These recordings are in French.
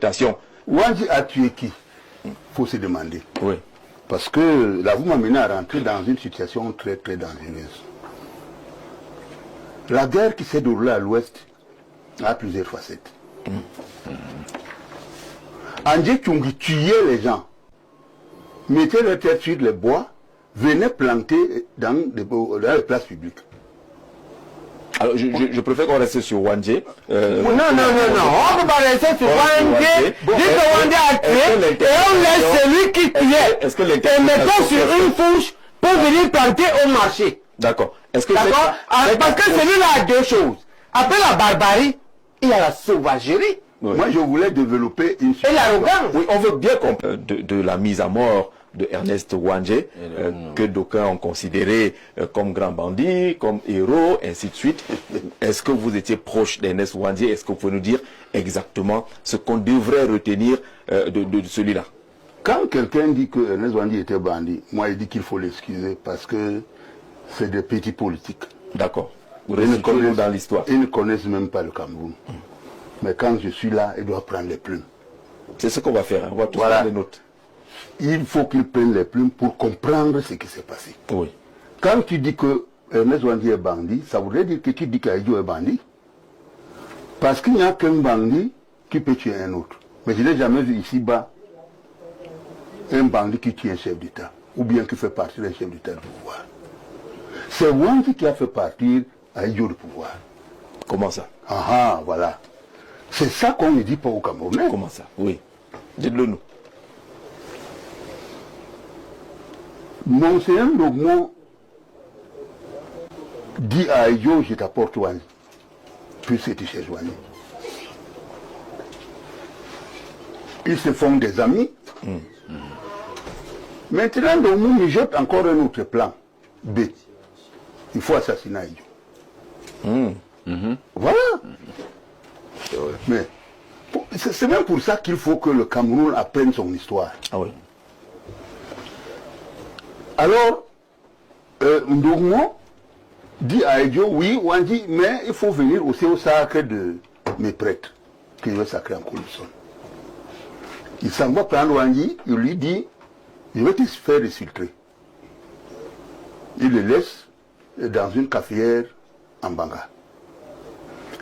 Wandji a tué qui? Faut se demander. Oui. Parce que là, vous m'amenez à rentrer dans une situation très très dangereuse. La guerre qui s'est déroulée à l'ouest a plusieurs facettes. Andjé Tchungi tuait les gens, mettait leur tête sur les bois, venait planter dans les places publiques. Alors, je préfère qu'on reste sur Wandjé. Non, on ne peut pas rester sur Wandjé. Dites que Wandjé a tué et on laisse celui qui tuait. Et mettons sur une fourche pour venir planter au marché. D'accord. Parce que celui-là a deux choses. Après la barbarie, il y a la sauvagerie. Oui. Moi, je voulais développer une... Et l'arrogance. Oui, on veut bien comprendre de la mise à mort de Ernest Wandjé, que d'aucuns ont considéré comme grand bandit, comme héros, ainsi de suite. Est-ce que vous étiez proche d'Ernest Wandjé? Est-ce que vous pouvez nous dire exactement ce qu'on devrait retenir de celui-là? Quand quelqu'un dit que Ernest Wandjé était bandit, moi, il dit qu'il faut l'excuser parce que c'est des petits politiques. D'accord. Vous restez dans l'histoire. Ils ne connaissent même pas le Cameroun. Mais quand je suis là, ils doivent prendre les plumes. C'est ce qu'on va faire. On va tous prendre les notes. Il faut qu'ils prennent les plumes pour comprendre ce qui s'est passé. Oui. Quand tu dis que Ernest Wandjé est bandit, ça voudrait dire que tu dis qu'Aïdjo est bandit. Parce qu'il n'y a qu'un bandit qui peut tuer un autre. Mais je n'ai jamais vu ici-bas un bandit qui tue un chef d'État. Ou bien qui fait partie d'un chef d'État du pouvoir. C'est Wandjé qui a fait partir Aïdjo du pouvoir. Comment ça? Ah, voilà. C'est ça qu'on ne dit pas au Camerounais. Comment ça? Oui. Dites-le nous. Monseigneur Logmon dit à Aïdjo, je t'apporte Wandjé. Puis c'était chez Wandjé. Ils se font des amis. Maintenant, Logmon mijote encore un autre plan. B. Il faut assassiner Aïdjo. Voilà. Mais c'est même pour ça qu'il faut que le Cameroun apprenne son histoire. Ah oui. Alors, Ndogmo dit à Aïdjo, oui, Wandjé, mais il faut venir aussi au sacre de mes prêtres, que je vais sacrer en Colossone. Il s'en va prendre Wandjé, il lui dit, je vais te faire exfiltrer. Il le laisse dans une cafetière en Banga.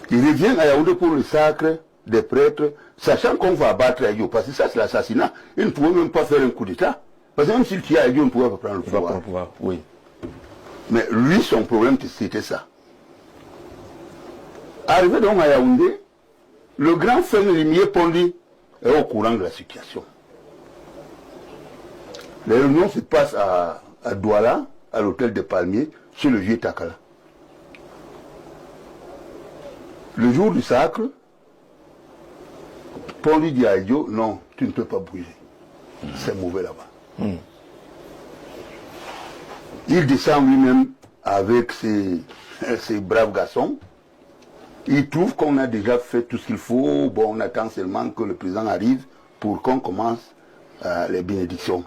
Il revient à Yaoundé pour le sacre des prêtres, sachant qu'on va abattre Aïdjo, parce que ça c'est l'assassinat. Il ne pouvait même pas faire un coup d'État. Parce que même s'il tuait Aïdjo, on ne pouvait pas prendre le pouvoir. Oui. Mais lui, son problème, c'était ça. Arrivé donc à Yaoundé, le grand frère Limier Pondi est au courant de la situation. Les réunions se passent à Douala, à l'hôtel des Palmiers, chez le vieux Takala. Le jour du sacre, Pondi dit à Aïdjo, non, tu ne peux pas bouger. C'est mauvais là-bas. Il descend lui-même avec ses braves garçons. Il trouve qu'on a déjà fait tout ce qu'il faut. Bon, on attend seulement que le président arrive pour qu'on commence les bénédictions.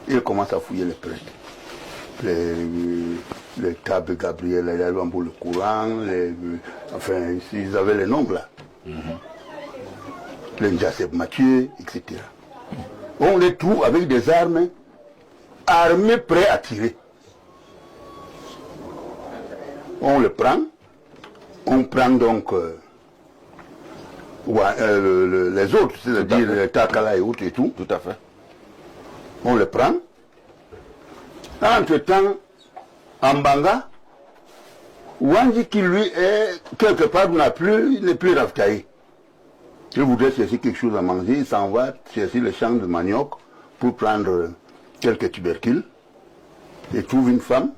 Il commence à fouiller les prêtres. Les tables Gabriel, les Lambeau le courant, enfin, ils avaient les noms là. Les Njaseb Mathieu, etc. On les trouve avec des armes, armés prêts à tirer. On le prend, on prend donc les autres, c'est-à-dire les Takala et autres et tout. Tout à fait. On le prend. Entre-temps, en Banga, Wandjé qui lui est quelque part n'est plus ravitaillé. Il voudrait chercher quelque chose à manger, il s'en va chercher le champ de manioc pour prendre quelques tubercules. Il trouve une femme.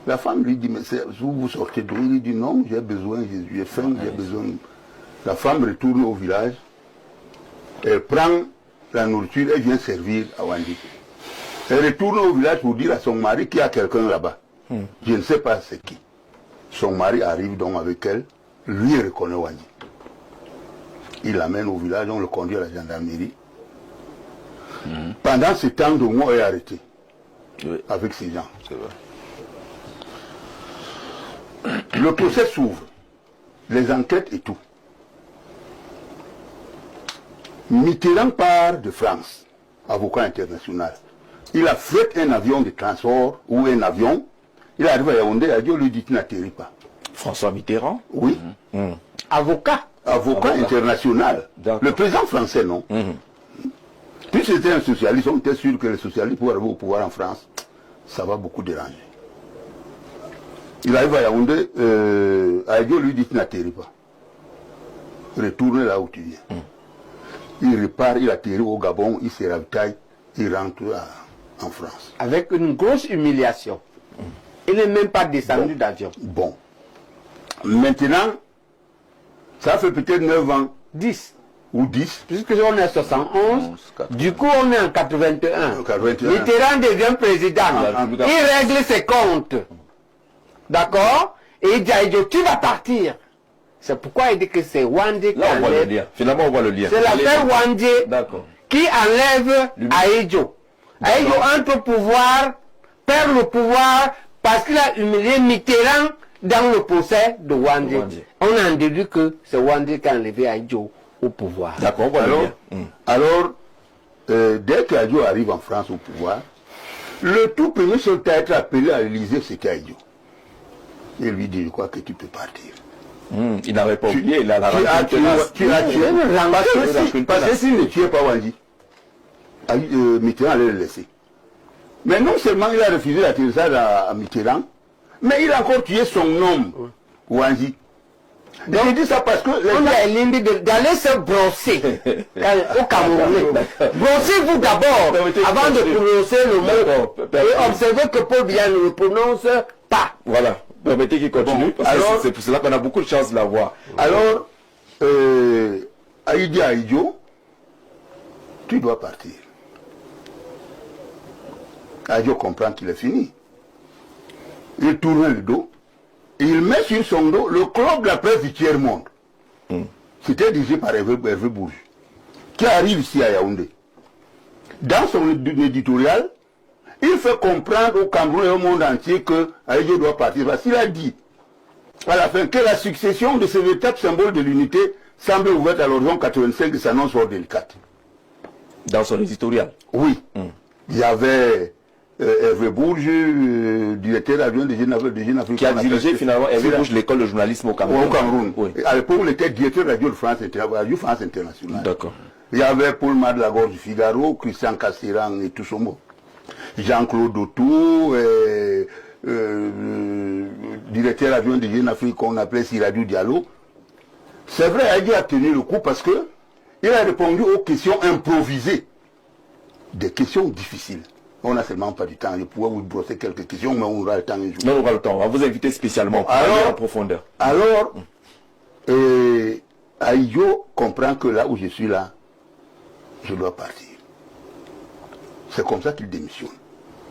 La femme lui dit, mais vous sortez d'où? Il dit, non, j'ai besoin, j'ai faim, j'ai besoin. La femme retourne au village, elle prend la nourriture et vient servir à Wandjé. Elle retourne au village pour dire à son mari qu'il y a quelqu'un là-bas. Je ne sais pas c'est qui. Son mari arrive donc avec elle, lui reconnaît Wandjé. Il l'amène au village, on le conduit à la gendarmerie. Pendant ce temps, Ndogmo est arrêté. Oui. Avec ces gens. Le procès s'ouvre. Les enquêtes et tout. Mitterrand part de France, avocat international. Il a fait un avion de transport ou un avion. Il arrive à Yaoundé, Adio lui dit tu n'atterris pas. François Mitterrand? Oui. Avocat. Avocat international. Le président français, non. Puis c'était un socialiste, on était sûr que les socialistes pour arriver au pouvoir en France, ça va beaucoup déranger. Il arrive à Yaoundé, Adio lui dit tu n'atterris pas. Retourne là où tu viens. Il repart, il atterrit au Gabon, il se ravitaille, il rentre en France. Avec une grosse humiliation. Il n'est même pas descendu d'avion. Bon. Maintenant, ça fait peut-être 9 ans. 10. Ou 10. Puisque on est 71, du coup on est en 81. 81. Mitterrand devient président. Il règle ses comptes. D'accord? Et il dit à Aïdjo, tu vas partir. C'est pourquoi il dit que c'est Wandé qui Là, on voit le enlève. lien. Finalement, on voit le lien. C'est l'affaire Wandé qui enlève Aïdjo. Aïdjo entre au pouvoir, perd le pouvoir parce qu'il a humilié Mitterrand dans le procès de Wandé. On a déduit que c'est Wandé qui a enlevé Aïdjo au pouvoir. D'accord, on voit le lien. Alors, dès qu'Aïdjo arrive en France au pouvoir, le tout premier chef d'État a été appelé à l'Élysée, c'était Aïdjo. Il lui dit, je crois que tu peux partir. Il n'avait pas oublié, il a la tu as tué. Parce que s'il ne tuait pas Wandé, Mitterrand allait le laisser. Mais non seulement il a refusé l'atterrissage à Mitterrand, mais il a encore tué son homme, Wandé. Donc je dis ça parce que on a l'idée d'aller se brosser au Cameroun. Brossez-vous d'abord avant de prononcer le mot. Et observez que Paul Biya ne le prononce pas. Voilà. Permettez qu'il continue. Alors, c'est pour cela qu'on a beaucoup de chance de l'avoir. Alors, Aïdi Aïdjo, tu dois partir. Aïdjo comprend qu'il est fini. Il tourne le dos. Et il met sur son dos le club de la presse du tiers-monde. C'était dirigé par Hervé Bourges, qui arrive ici à Yaoundé. Dans son éditorial, il fait comprendre au Cameroun et au monde entier que Aïdjo doit partir. Parce qu'il a dit, à la fin, que la succession de ces véritables symboles de l'unité semble ouverte à l'horizon 85 et s'annonce fort délicate. Dans son éditorial? Oui. Il y avait Hervé Bourges, directeur adjoint de Jeune Afrique. Qui a dirigé finalement Hervé Bourges l'école de journalisme au Cameroun. Au Cameroun. Oui. À l'époque, il était directeur de Radio France Internationale. D'accord. Il y avait Paul Madlagor du Figaro, Christian Cassiran et tout son mot. Jean-Claude Autou, directeur adjoint de Jeune Afrique qu'on appelait Siradou Diallo. C'est vrai, Aïdjo a tenu le coup parce que il a répondu aux questions improvisées. Des questions difficiles. On n'a seulement pas du temps. Je pourrais vous brosser quelques questions, mais on aura le temps un jour. Non, on aura le temps. On va vous inviter spécialement pour aller en profondeur. Alors, Aïdjo comprend que là où je suis là, je dois partir. C'est comme ça qu'il démissionne.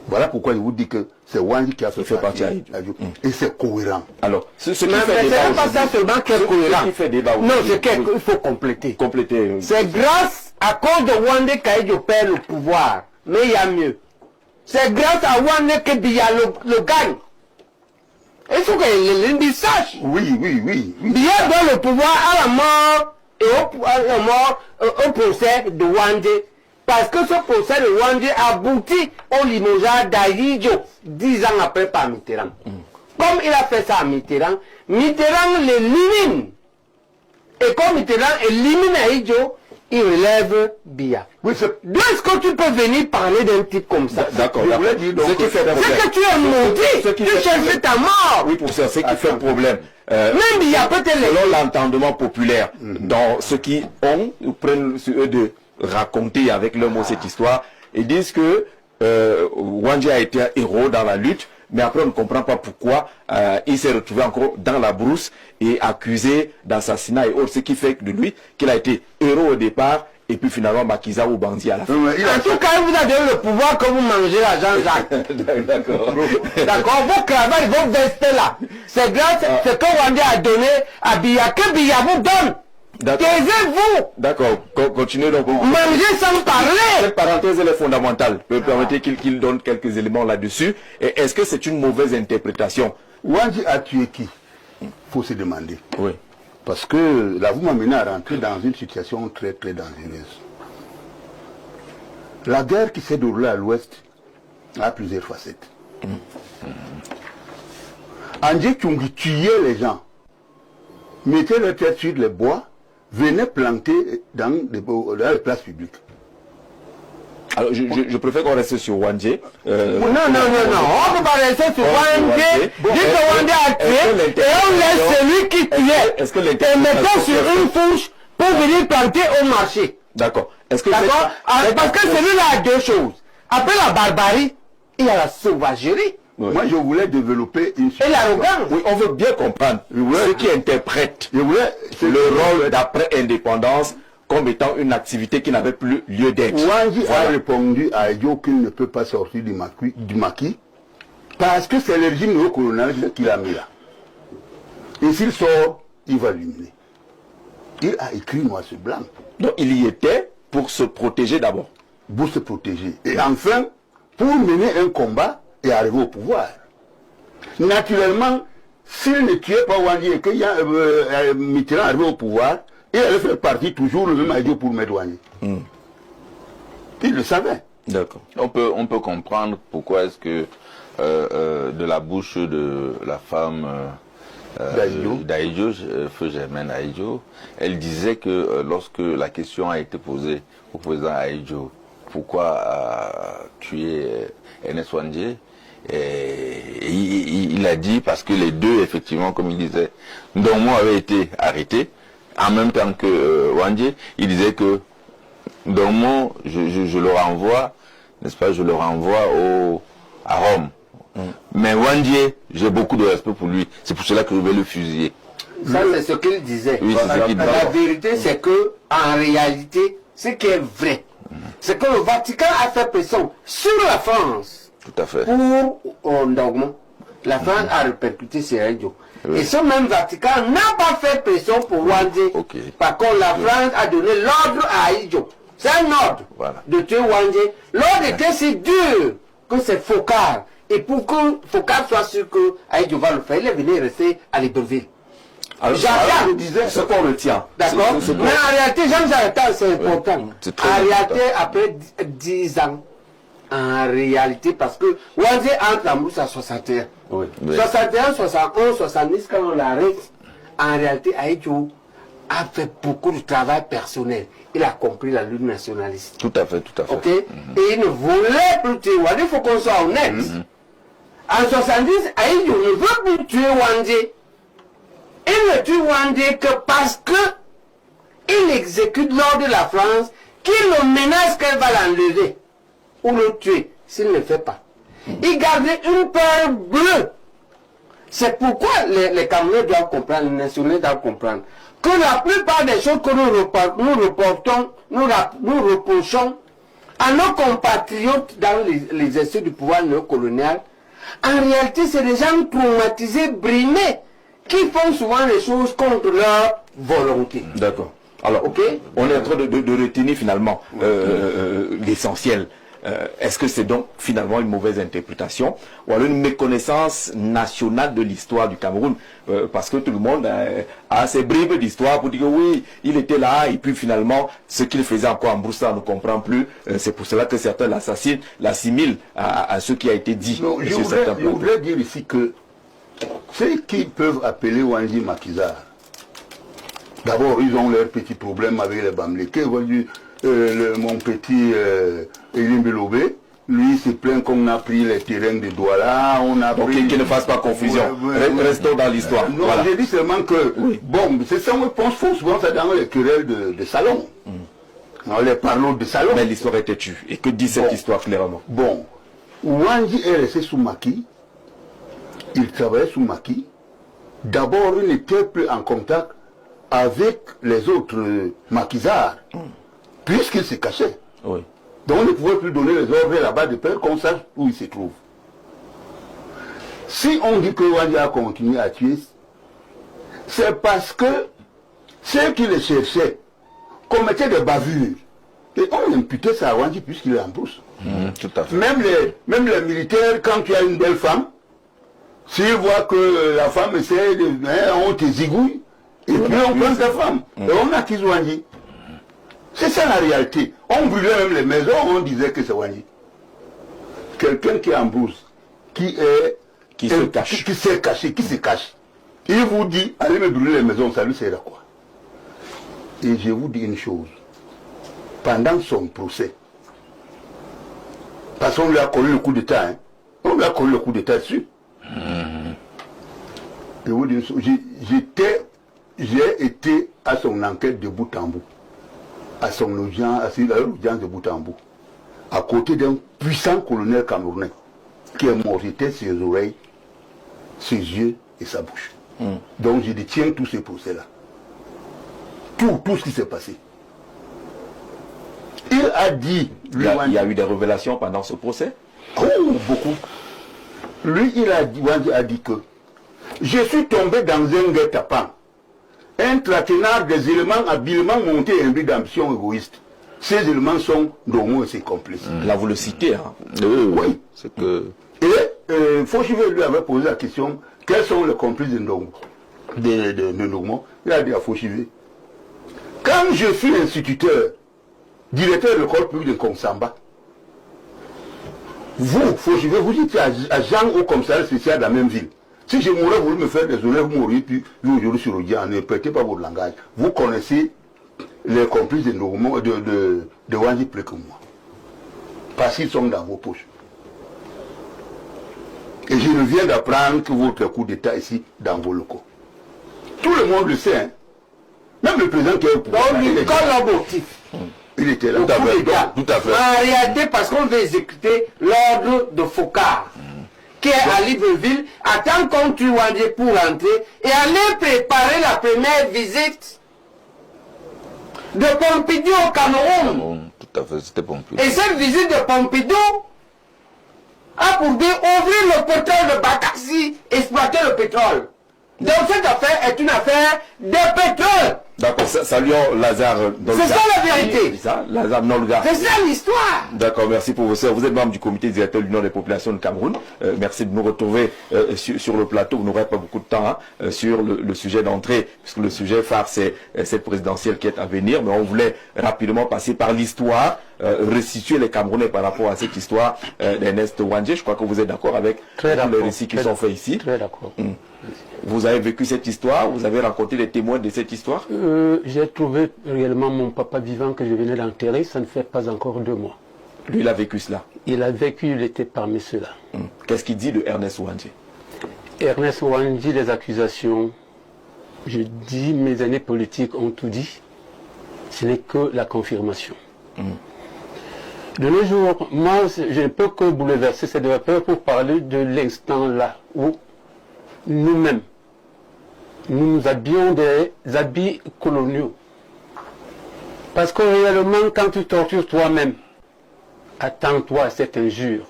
Voilà pourquoi je vous dis que c'est Wandé qui a fait partir Aïdjo. Et c'est cohérent. Alors, ce qui Mais fait débat c'est pas ça seulement qui est cohérent. Ce qui fait débat Non, c'est qu'il faut compléter. Compléter. C'est grâce à cause de Wandé qu'Aïdjo perd le pouvoir. Mais il y a mieux. C'est grâce à Wandé que Biya le gagne. Il faut que l'Indi sache. Oui. Biya donne le pouvoir à la mort et au procès de Wandé. Parce que ce procès de Wandé aboutit au limogeage d'Aïdjo 10 ans après par Mitterrand. Comme il a fait ça à Mitterrand, Mitterrand l'élimine. Et comme Mitterrand élimine Aïdjo, il relève Biya. Oui, D'où est-ce que tu peux venir parler d'un type comme ça? D'accord. Ce qui fait problème. C'est que tu es maudit. Tu cherches ta mort. Oui, pour ça, c'est qui fait problème. Même Biya peut-être selon l'entendement populaire, dans ceux qui prennent sur eux de raconter avec leur mot cette histoire, ils disent que Wandé a été un héros dans la lutte, mais après on ne comprend pas pourquoi il s'est retrouvé encore dans la brousse et accusé d'assassinat et autres, ce qui fait de lui qu'il a été héros au départ et puis finalement Makiza ou bandit à la fin. En tout cas, il vous a donné le pouvoir que vous mangez à Jean-Jacques. D'accord. D'accord, vos cravates, vos vestes là, c'est grâce à ce que Wandé a donné à Biya, que Biya vous donne. Taisez-vous. D'accord, continuez donc. Mangez sans parler. Cette parenthèse elle est fondamentale. Permettez qu'il donne quelques éléments là-dessus. Et est-ce que c'est une mauvaise interprétation? Wandé a tué qui? Il faut se demander. Oui. Parce que là, vous m'amenez à rentrer dans une situation très très dangereuse. La guerre qui s'est déroulée à l'ouest a plusieurs facettes. André Tchungi tuait les gens, mettait leur tête sur les bois, venait planter dans les places publiques. Alors, je préfère qu'on reste sur Wandje. Non, on peut pas rester sur Wandje. Dit que Wandje a tué et on laisse celui qui tuait. Est-ce que et mettons sur une fourche pour venir planter au marché. D'accord. Est-ce que d'accord? Parce que celui-là a deux choses. Après la barbarie, il y a la sauvagerie. Oui. Moi, je voulais développer une... Et l'arrogance. Oui, on veut bien comprendre ceux qui interprètent le rôle d'après-indépendance comme étant une activité qui n'avait plus lieu d'être. Wandje a répondu à Aïdjo qu'il ne peut pas sortir du maquis parce que c'est le régime néocolonial qui l'a mis là. Et s'il sort, il va l'humilier. Il a écrit noir sur blanc. Donc il y était pour se protéger d'abord. Pour se protéger. Et enfin, pour mener un combat et arriver au pouvoir. Naturellement, s'il ne tuait pas Wandje et qu'il y a Mitterrand arrivé au pouvoir, il allait faire partie toujours le même Aïdjo pour mettre Wandje. Il le savait. D'accord. On peut comprendre pourquoi est-ce que de la bouche de la femme d'Aïdjo, Feu Germaine Aïdjo, elle disait que lorsque la question a été posée au président Aïdjo, pourquoi tuer Ernest Wandje, il a dit parce que les deux, effectivement, comme il disait, Ndongo avait été arrêté, en même temps que Wandje, il disait que Ndongo, je le renvoie, n'est-ce pas, je le renvoie à Rome. Mais Wandje, j'ai beaucoup de respect pour lui, c'est pour cela que je vais le fusiller. Ça, c'est ce qu'il disait. Oui, c'est ce qu'il disait. La vérité, c'est que, en réalité, ce qui est vrai, c'est que le Vatican a fait pression sur la France. Tout à fait. Pour Ndongo. La France a répercuté sur Aïdjo. Et ce même Vatican n'a pas fait pression pour Wandje. Par contre, la France a donné l'ordre à Aïdjo. C'est un ordre de tuer Wandje. L'ordre était si dur que c'est Focard. Et pour que Focard soit sûr que Aïdjo va le faire, il est venu rester à Libreville. Alors, je disais ce qu'on retient. D'accord. Mais en réalité, Jean-Jacques, c'est important. En réalité, après 10 ans, en réalité, parce que Wandje entre en brousse à 61. 61, 71, 70, quand on l'arrête, en réalité, Aïdjo a fait beaucoup de travail personnel. Il a compris la lutte nationaliste. Tout à fait, tout à fait. Ok. Et il ne voulait plus tuer Wandje, il faut qu'on soit honnête. En 70, Aïdjo ne veut plus tuer Wandje. Il ne tue Wandje que parce que il exécute l'ordre de la France qui le menace qu'elle va l'enlever ou le tuer s'il ne le fait pas. Il gardait une peur bleue. C'est pourquoi les Camerounais doivent comprendre, les nationalistes doivent comprendre que la plupart des choses que nous reprochons à nos compatriotes dans l'exercice du pouvoir néocolonial, en réalité c'est des gens traumatisés, brimés, qui font souvent les choses contre leur volonté. D'accord. Alors, on est en train de retenir finalement l'essentiel. Est-ce que c'est donc finalement une mauvaise interprétation ou alors une méconnaissance nationale de l'histoire du Cameroun, parce que tout le monde a ses bribes d'histoire pour dire que oui, il était là et puis finalement ce qu'il faisait encore en brousse, on ne comprend plus. C'est pour cela que certains l'assimilent à ce qui a été dit. Non, je voudrais dire ici que ceux qui peuvent appeler Wandje maquisard, d'abord ils ont leurs petits problèmes avec les Bamileke. Mon petit Elim Belobé, lui se plaint qu'on a pris les terrains de Douala, on a pris... Qu'il ne fasse pas confusion. Restons dans l'histoire. Non, j'ai dit seulement que, bon, c'est ça, on pense souvent ça dans les querelles de salon. Dans les parlons de salon. Mais l'histoire était tue. Et que dit cette histoire clairement? Bon, Wandje est resté sous maquis. Il travaillait sous maquis. D'abord, il n'était plus en contact avec les autres maquisards, puisqu'il se cachait. Donc on ne pouvait plus donner les ordres là-bas de peur qu'on sache où il se trouve. Si on dit que Wandje a continué à tuer, c'est parce que ceux qui le cherchaient commettaient des bavures. Et on imputait ça à Wandje puisqu'il est en brousse. Tout à fait. Même les militaires, quand tu as une belle femme, s'ils voient que la femme essaie de... on te zigouille, et puis on prend sa femme. Et on accuse Wandje. C'est ça la réalité. On brûlait même les maisons, on disait que c'est Wandji. Quelqu'un qui est en brousse, qui se cache. Il vous dit, allez me brûler les maisons, ça lui sert à quoi? Et je vous dis une chose. Pendant son procès, parce qu'on lui a collé le coup d'État, on lui a collé le coup d'État dessus. Je vous dis une chose, j'ai été à son enquête de bout en bout, à son audience de bout en bout, à côté d'un puissant colonel camerounais qui est mort, j'étais ses oreilles, ses yeux et sa bouche. Donc je détiens tous ces procès-là. Tout ce qui s'est passé. Il a dit... Il y a eu des révélations pendant ce procès? Oh, beaucoup. Lui, Wandji a dit que je suis tombé dans un guet-apens, un traquenard des éléments habilement montés et imbus d'ambition égoïste. Ces éléments sont Ndongo et ses complices. Là, vous le citez. Hein. Oui. C'est que... Et Fauchivé lui avait posé la question, quels sont les complices de Ndongo, de Ndongo? Il a dit à Fauchivé, quand je suis instituteur, directeur de l'école publique de Kongsamba, vous, Fauchivé, vous étiez agent au commissariat spécial de la même ville. Si je m'aurais voulu me faire désolé, vous m'auriez pu, aujourd'hui sur le dia, ne prêtez pas votre langage. Vous connaissez les complices de Ndongo, de Wandji plus que moi. Parce qu'ils sont dans vos poches. Et je viens d'apprendre que votre coup d'État ici, dans vos locaux. Tout le monde le sait, hein. Même le président qui est au pouvoir. Il était là. Tout à fait. En réalité, parce qu'on veut exécuter l'ordre de Focard, qui est à Libreville, attend qu'on tue Wandji pour rentrer et aller préparer la première visite de Pompidou au Cameroun. Tout à fait, c'était Pompidou. Et cette visite de Pompidou a pour but ouvrir le pétrole de Bakassi, exploiter le pétrole. Donc cette affaire est une affaire de pétrole. D'accord, saluons Lazare Nolga. C'est ça la vérité. C'est ça, Lazare Nolga. C'est ça l'histoire. D'accord, merci professeur. Vous êtes membre du comité directeur de l'Union des populations de Cameroun. Merci de nous retrouver sur le plateau. Vous n'aurez pas beaucoup de temps sur le sujet d'entrée, puisque le sujet phare c'est cette présidentielle qui est à venir. Mais on voulait rapidement passer par l'histoire, restituer les Camerounais par rapport à cette histoire d'Ernest Wandji. Je crois que vous êtes d'accord avec les récits qui sont faits ici. Très d'accord. Vous avez vécu cette histoire, vous avez rencontré les témoins de cette histoire? J'ai trouvé réellement mon papa vivant que je venais d'enterrer, ça ne fait pas encore 2 mois. Lui, il a vécu cela? Il a vécu, il était parmi ceux-là. Qu'est-ce qu'il dit de Ernest Wandji? Ernest Wandji, les accusations, je dis, mes années politiques ont tout dit, ce n'est que la confirmation. De nos jours, moi, je ne peux que bouleverser cette vapeur pour parler de l'instant là où nous-mêmes, nous nous habillions des habits coloniaux. Parce que réellement, quand tu tortures toi-même, attends-toi à cette injure.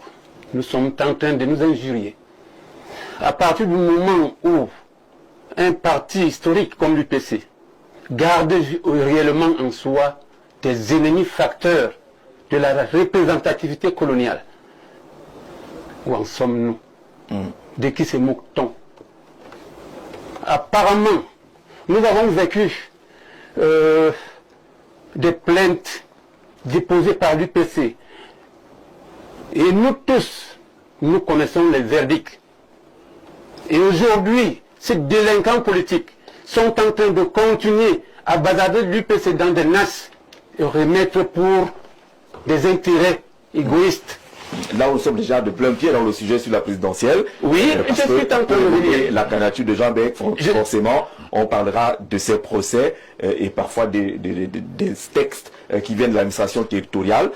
Nous sommes en train de nous injurier. À partir du moment où un parti historique comme l'UPC garde réellement en soi des ennemis facteurs de la représentativité coloniale, où en sommes-nous? De qui se moque-t-on? Apparemment, nous avons vécu des plaintes déposées par l'UPC. Et nous tous, nous connaissons les verdicts. Et aujourd'hui, ces délinquants politiques sont en train de continuer à bazarder l'UPC dans des nasses et remettre pour des intérêts égoïstes. Là, nous sommes déjà de plein pied dans le sujet sur la présidentielle. Oui, parce que la candidature de Jean Bec, forcément, on parlera de ces procès et parfois des textes qui viennent de l'administration territoriale.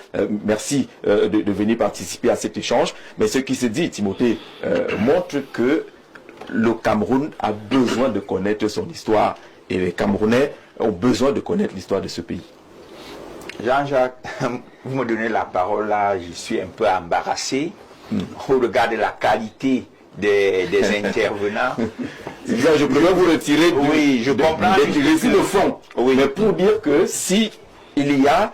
Merci de venir participer à cet échange. Mais ce qui se dit, Timothée, montre que le Cameroun a besoin de connaître son histoire et les Camerounais ont besoin de connaître l'histoire de ce pays. Jean-Jacques, vous me donnez la parole là, je suis un peu embarrassé au regard de la qualité des intervenants. Je préfère vous retirer je comprends le fond. Oui. Mais pour dire que si il y a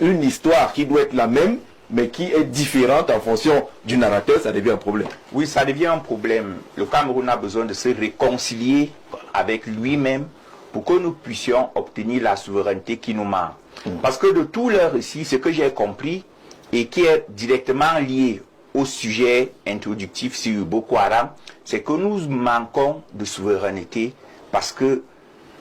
une histoire qui doit être la même, mais qui est différente en fonction du narrateur, ça devient un problème. Oui, ça devient un problème. Le Cameroun a besoin de se réconcilier avec lui-même pour que nous puissions obtenir la souveraineté qui nous manque. Parce que de tout leur récit, ce que j'ai compris et qui est directement lié au sujet introductif sur Boko Haram, c'est que nous manquons de souveraineté parce que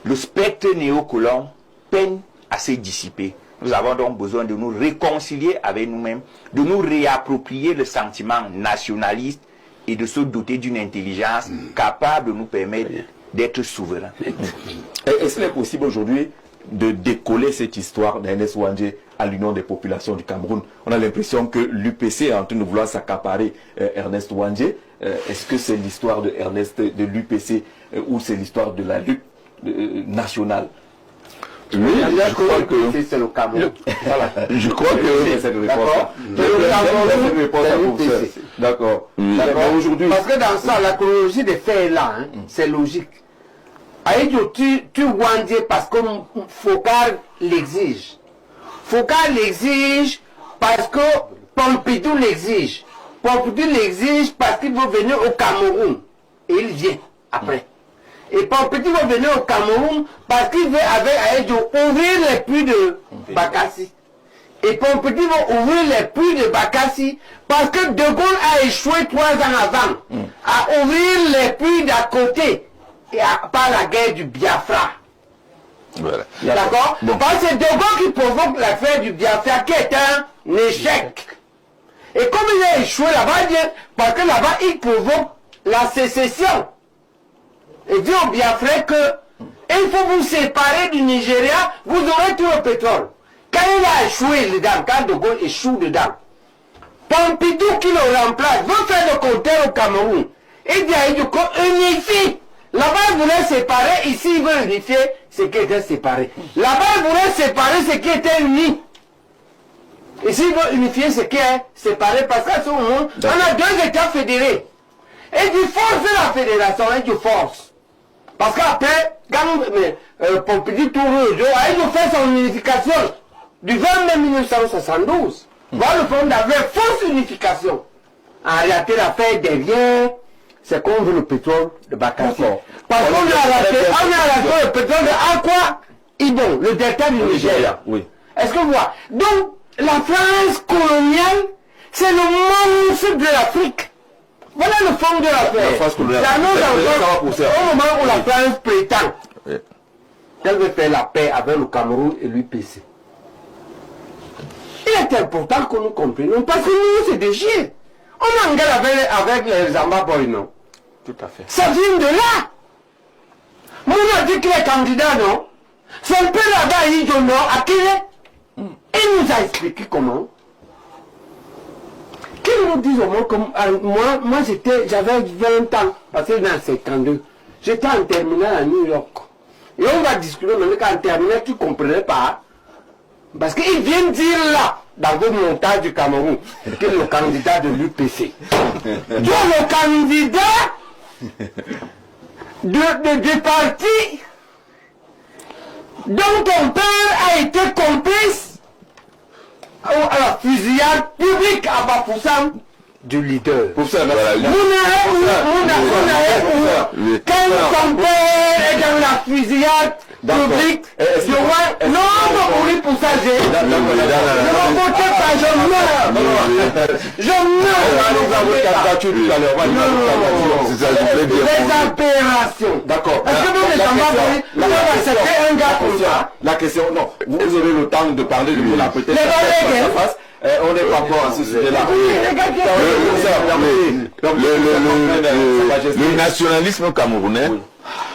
le spectre néocolon peine à se dissiper. Nous avons donc besoin de nous réconcilier avec nous-mêmes, de nous réapproprier le sentiment nationaliste et de se doter d'une intelligence capable de nous permettre d'être souverains. Est-ce qu'il est possible aujourd'hui de décoller cette histoire d'Ernest Ouandjé à l'Union des populations du Cameroun? On a l'impression que l'UPC est en train de vouloir s'accaparer Ernest Ouandjé. Est-ce que c'est l'histoire de l'UPC ou c'est l'histoire de la lutte nationale? Oui, je crois que c'est le Cameroun. voilà. Je crois que cette réponse-là. D'accord. D'accord. Aujourd'hui, parce que dans ça, la chronologie des faits est là, hein, c'est logique. Aïdjo, tu Ouandjé parce que Foccart l'exige. Foccart l'exige parce que Pompidou l'exige. Pompidou l'exige parce qu'il veut venir au Cameroun. Et il vient après. Et Pompidou veut venir au Cameroun parce qu'il veut avec Aïdjo ouvrir les puits de Bakassi. Et Pompidou veut ouvrir les puits de Bakassi parce que De Gaulle a échoué 3 ans avant à ouvrir les puits d'à côté et par la guerre du Biafra. voilà. D'accord. Bon. Parce que c'est De Gaulle qui provoque l'affaire du Biafra qui est un échec. Et comme il a échoué là-bas, parce que là-bas il provoque la sécession. Et dit au Biafra que il faut vous séparer du Nigeria, vous aurez tout le pétrole. Quand il a échoué dedans, quand De Gaulle échoue dedans, Pompidou qui le remplace veut faire le compteur au Cameroun. Il dit à Idjo unifie. Là-bas, il voulait séparer, ici, il veut unifier ce qui était séparé. Là-bas, il voulait séparer ce qui était uni. Ici, il veut unifier ce qui est séparé parce qu'à ce moment, on a 2 États fédérés. Et du force la fédération, et du force. Parce qu'après, quand Pompidou tourne, il a fait son unification du 20 mai 1972. Voilà le fond d'avoir fausse unification. En réalité, l'affaire derrière, c'est qu'on veut le pétrole de Bakassi. Parce qu'on a raté le pétrole de Aqua Ibon, le delta du Nigeria. oui. Est-ce que vous voyez? Donc, la France coloniale, c'est le monstre de l'Afrique. Voilà le fond de l'affaire. La France coloniale. Au moment où la France prétend qu'elle veut faire la paix avec le Cameroun et l'UPC. Il est important que nous comprenions, parce que nous, c'est des chiens. On engage avec les Zambaboy, non? Tout à fait. Ça vient de là. Moi, on a dit qu'il est candidat, non? Son père là-bas, il dit non, à qui il est? Il nous a expliqué comment. Qu'il nous dise au moins comme moi j'avais 20 ans, parce que dans 52, j'étais en terminale à New York. Et on va discuter maintenant qu'en terminale, tu ne comprenais pas. Parce qu'il vient dire là, dans vos montages du Cameroun, que le candidat de l'UPC. Tu es le candidat du parti dont ton père a été complice à la fusillade publique à Bafoussam du leader. Pour ça, quand ton père est dans la fusillade publique, je vois, non, on pour ça, je ne vais voter pas, je meurs. Je meurs. Les opérations. D'accord. Est-ce que vous les accepter un gars comme ça? La question, non. Vous aurez le temps de parler de la peut-être. On n'est pas bon à ce sujet-là. Le nationalisme camerounais,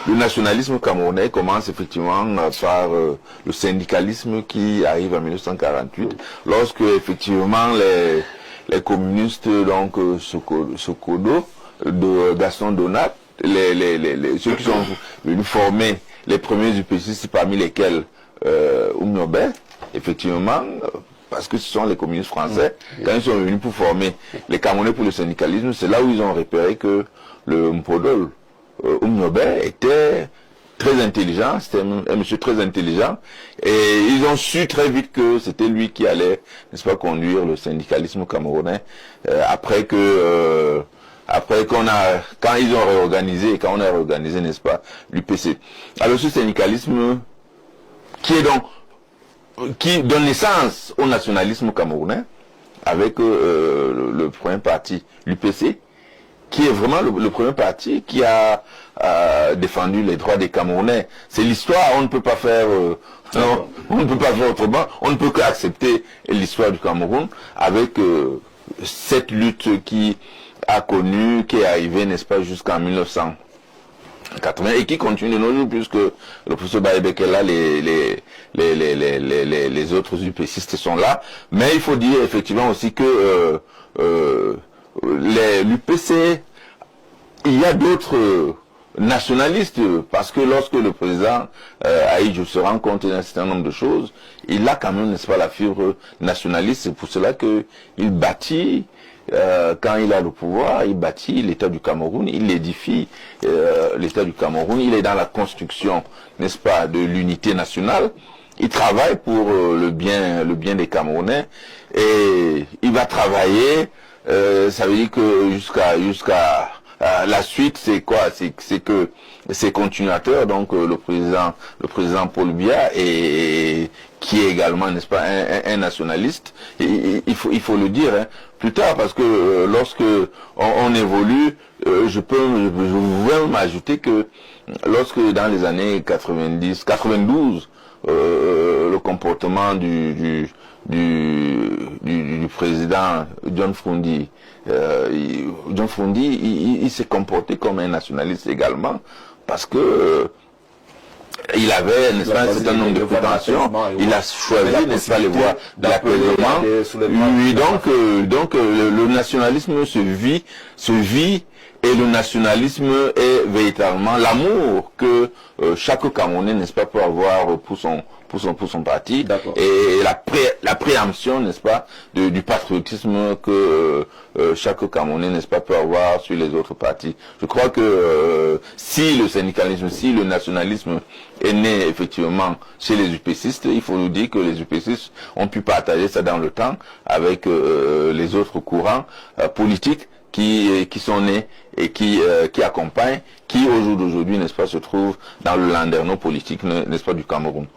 le nationalisme camerounais commence effectivement par le syndicalisme qui arrive en 1948, lorsque effectivement les communistes, donc Sokodo, de Gaston Donat, ceux qui sont venus former les premiers UPC, parmi lesquels Oumniobé, effectivement, parce que ce sont les communistes français, quand ils sont venus pour former les Camerounais pour le syndicalisme, c'est là où ils ont repéré que le Mpodol Oumniobé était très intelligent, c'était un monsieur très intelligent, et ils ont su très vite que c'était lui qui allait, n'est-ce pas, conduire le syndicalisme camerounais, après que après quand ils ont réorganisé, quand on a réorganisé, n'est-ce pas, l'UPC. Alors ce syndicalisme qui donne naissance au nationalisme camerounais, avec le premier parti, l'UPC, qui est vraiment le premier parti qui a défendu les droits des Camerounais. C'est l'histoire, on ne peut pas faire non, on ne peut pas faire autrement, on ne peut qu'accepter l'histoire du Cameroun avec cette lutte qui est arrivée, n'est-ce pas, jusqu'en 1980 et qui continue de nos jours, puisque le professeur Baïbek est là, les autres UPCistes sont là. Mais il faut dire effectivement aussi que l'UPC, il y a d'autres nationalistes, parce que lorsque le président Ahidjo se rend compte d'un certain nombre de choses, il a quand même, n'est-ce pas, la fibre nationaliste. C'est pour cela qu'il bâtit, quand il a le pouvoir, il bâtit l'État du Cameroun, il édifie l'État du Cameroun, il est dans la construction, n'est-ce pas, de l'unité nationale. Il travaille pour le bien des Camerounais, et il va travailler, ça veut dire que jusqu'à la suite, c'est quoi? C'est que c'est continuateur, donc le président Paul Biya, et qui est également, n'est-ce pas, un nationaliste. Et, il faut le dire, hein, plus tard, parce que lorsque on évolue, je veux même ajouter que lorsque dans les années 92, le comportement du président John Frundi, il s'est comporté comme un nationaliste également, parce que il avait, n'est-ce pas, un certain nombre de prétentions, il a choisi, n'est-ce pas, les voies d'apaisement. Oui, donc le nationalisme se vit, et le nationalisme est véritablement l'amour que chaque Camerounais, n'est-ce pas, peut avoir pour son parti, et la préemption, n'est-ce pas, du patriotisme que chaque Camerounais, n'est-ce pas, peut avoir sur les autres partis. Je crois que si le syndicalisme, si le nationalisme est né effectivement chez les UPCistes, il faut nous dire que les UPCistes ont pu partager ça dans le temps avec les autres courants politiques qui sont nés et qui accompagnent, qui au jour d'aujourd'hui, n'est-ce pas, se trouvent dans le landerneau politique, n'est-ce pas, du Cameroun.